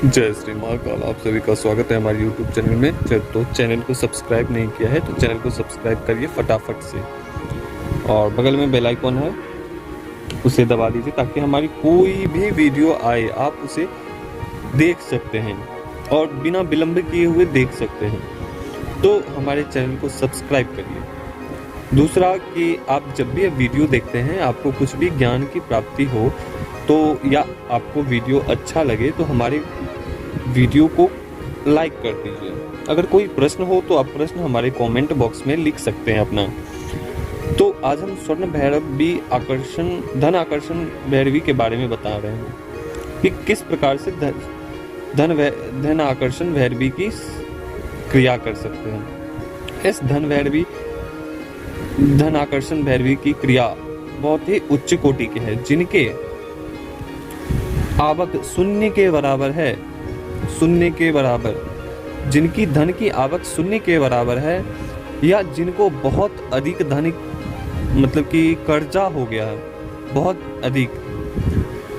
जय श्री महाकाल। आप सभी का स्वागत है हमारे YouTube चैनल में। तो चैनल को सब्सक्राइब नहीं किया है तो चैनल को सब्सक्राइब करिए फटाफट से, और बगल में बेल आइकॉन है उसे दबा दीजिए ताकि हमारी कोई भी वीडियो आए आप उसे देख सकते हैं और बिना विलंब किए हुए देख सकते हैं। तो हमारे चैनल को सब्सक्राइब करिए। दूसरा कि आप जब भी वीडियो देखते हैं, आपको कुछ भी ज्ञान की प्राप्ति हो तो या आपको वीडियो अच्छा लगे तो हमारे वीडियो को लाइक कर दीजिए। अगर कोई प्रश्न हो तो आप प्रश्न हमारे कमेंट बॉक्स में लिख सकते हैं अपना। तो आज हम स्वर्ण भैरवी आकर्षण धन आकर्षण भैरवी के बारे में बता रहे हैं कि किस प्रकार से धन आकर्षण भैरवी की क्रिया कर सकते हैं। इस धन आकर्षण भैरवी की क्रिया बहुत ही उच्च कोटि की है, जिनके आवक शून्य के बराबर है, शून्य के बराबर, जिनकी धन की आवक शून्य के बराबर है, या जिनको बहुत अधिक धन मतलब कि कर्जा हो गया है बहुत अधिक,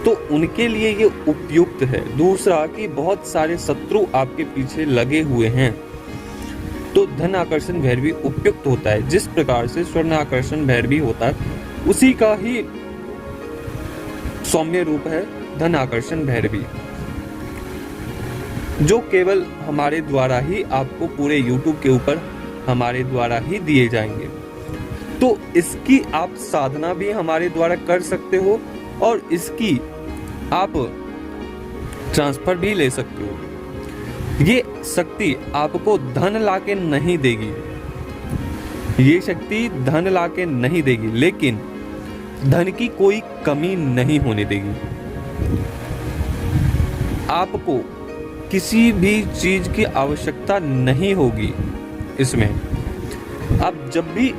तो उनके लिए ये उपयुक्त है। दूसरा कि बहुत सारे शत्रु आपके पीछे लगे हुए हैं तो धन आकर्षण भैरवी उपयुक्त होता है। जिस प्रकार से स्वर्ण आकर्षण भैरवी होता है उसी का ही सौम्य रूप है धन आकर्षण भैरवी, जो केवल हमारे द्वारा ही आपको पूरे YouTube के ऊपर हमारे द्वारा ही दिए जाएंगे। तो इसकी आप साधना भी हमारे द्वारा कर सकते हो और इसकी आप ट्रांसफर भी ले सकते हो। ये शक्ति आपको धन लाके नहीं देगी, ये शक्ति धन लाके नहीं देगी, लेकिन धन की कोई कमी नहीं होने देगी। आपको किसी भी चीज की आवश्यकता नहीं होगी इसमें। अब जब भी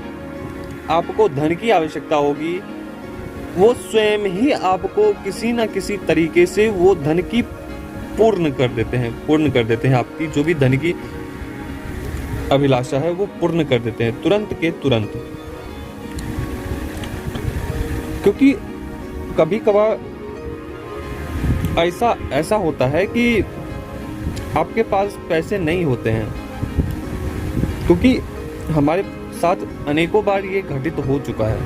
आपको धन की आवश्यकता होगी, वो स्वयं ही आपको किसी न किसी तरीके से वो धन की पूर्ण कर देते हैं। आपकी जो भी धन की अभिलाषा है वो पूर्ण कर देते हैं तुरंत के तुरंत। क्योंकि कभी कभार ऐसा होता है कि आपके पास पैसे नहीं होते हैं, क्योंकि हमारे साथ अनेकों बार ये घटित हो चुका है।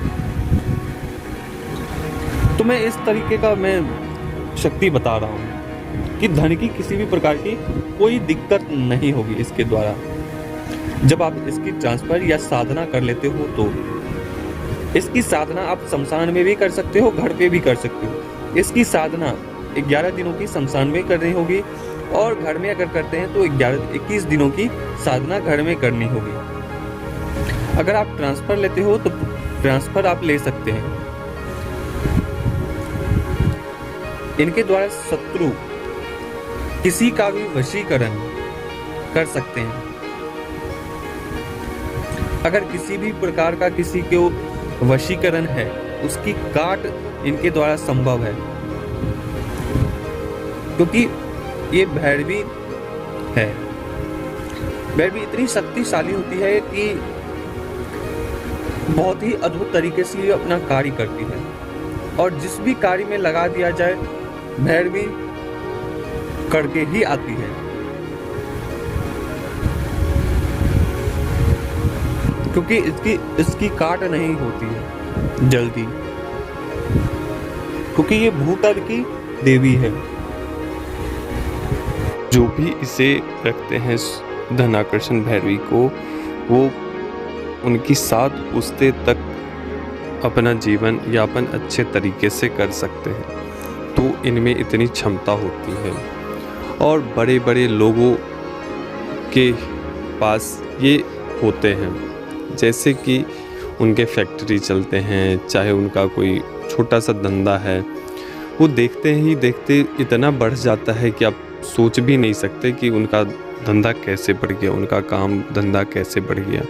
तो मैं इस तरीके का शक्ति बता रहा हूँ कि धन की किसी भी प्रकार की कोई दिक्कत नहीं होगी इसके द्वारा। जब आप इसकी ट्रांसफर या साधना कर लेते हो तो इसकी साधना आप शमशान में भी कर सकते हो, घर पे भी कर सकते हो। इसकी साधना 11 दिनों की शमशान में करनी होगी, और घर में अगर करते हैं तो 21 दिनों की साधना घर में करनी होगी। अगर आप ट्रांसफर लेते हो तो ट्रांसफर आप ले सकते हैं। इनके द्वारा शत्रु किसी का भी वशीकरण कर सकते हैं। अगर किसी भी प्रकार का किसी को वशीकरण है, उसकी काट इनके द्वारा संभव है, क्योंकि ये भैरवी है। भैरवी इतनी शक्तिशाली होती है कि बहुत ही अद्भुत तरीके से ये अपना कार्य करती है, और जिस भी कार्य में लगा दिया जाए भैरवी करके ही आती है। क्योंकि इसकी काट नहीं होती है जल्दी, क्योंकि ये भूतल की देवी है। जो भी इसे रखते हैं धन आकर्षण भैरवी को, वो उनकी 7 पुश्ते तक अपना जीवन यापन अच्छे तरीके से कर सकते हैं। तो इनमें इतनी क्षमता होती है, और बड़े बड़े लोगों के पास ये होते हैं। जैसे कि उनके फैक्ट्री चलते हैं, चाहे उनका कोई छोटा सा धंधा है, वो देखते ही देखते इतना बढ़ जाता है कि आप सोच भी नहीं सकते कि उनका धंधा कैसे बढ़ गया, उनका काम धंधा कैसे बढ़ गया।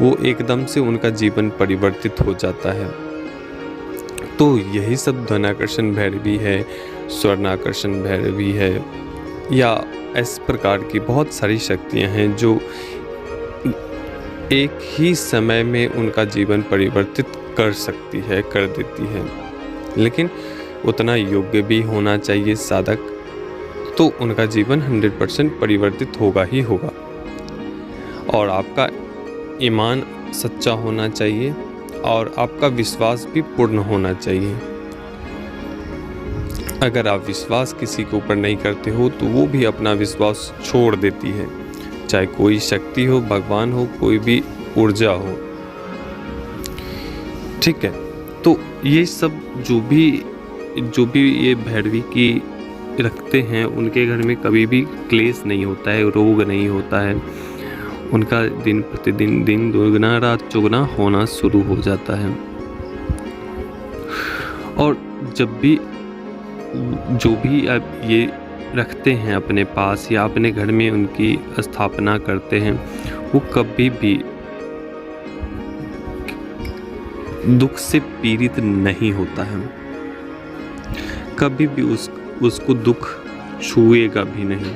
वो एकदम से उनका जीवन परिवर्तित हो जाता है। तो यही सब धन आकर्षण भैरवी है, स्वर्ण आकर्षण भैरवी है, या इस प्रकार की बहुत सारी शक्तियां हैं जो एक ही समय में उनका जीवन परिवर्तित कर सकती है, कर देती है। लेकिन उतना योग्य भी होना चाहिए साधक तो उनका जीवन 100% परिवर्तित होगा ही होगा। और आपका ईमान सच्चा होना चाहिए और आपका विश्वास भी पूर्ण होना चाहिए। अगर आप विश्वास किसी के ऊपर नहीं करते हो तो वो भी अपना विश्वास छोड़ देती है, चाहे कोई शक्ति हो, भगवान हो, कोई भी ऊर्जा हो। ठीक है, तो ये सब जो भी ये भैरवी की रखते हैं, उनके घर में कभी भी क्लेश नहीं होता है, रोग नहीं होता है। उनका दिन प्रतिदिन दिन दुगना रात चौगुना होना शुरू हो जाता है। और जब भी जो भी आप ये रखते हैं अपने पास या अपने घर में उनकी स्थापना करते हैं, वो कभी भी दुख से पीड़ित नहीं होता है, कभी भी उसको दुख छुएगा भी नहीं,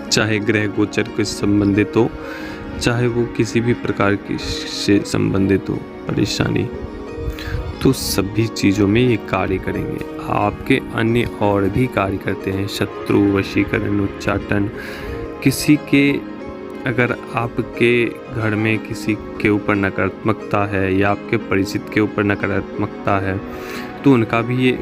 चाहे ग्रह गोचर के संबंधित हो, चाहे वो किसी भी प्रकार की से संबंधित हो परेशानी, तो सभी चीज़ों में ये कार्य करेंगे। आपके अन्य और भी कार्य करते हैं, शत्रु वशीकरण, उच्चाटन, किसी के अगर आपके घर में किसी के ऊपर नकारात्मकता है या आपके परिचित के ऊपर नकारात्मकता है तो उनका भी ये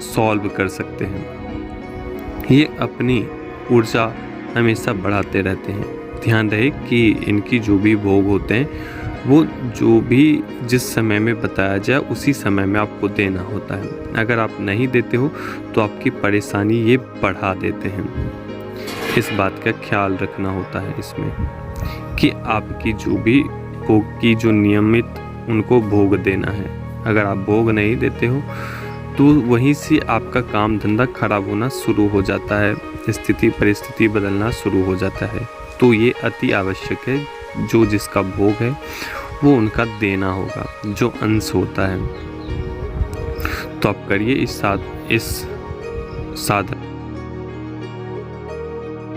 सॉल्व कर सकते हैं। ये अपनी ऊर्जा हमेशा बढ़ाते रहते हैं। ध्यान रहे कि इनकी जो भी भोग होते हैं वो जो भी जिस समय में बताया जाए उसी समय में आपको देना होता है। अगर आप नहीं देते हो तो आपकी परेशानी ये बढ़ा देते हैं। इस बात का ख्याल रखना होता है इसमें कि आपकी जो भी भोग की जो नियमित उनको भोग देना है। अगर आप भोग नहीं देते हो तो वहीं से आपका काम धंधा खराब होना शुरू हो जाता है, स्थिति परिस्थिति बदलना शुरू हो जाता है। तो ये अति आवश्यक है, जो जिसका भोग है वो उनका देना होगा, जो अंश होता है। तो आप करिए इस साधन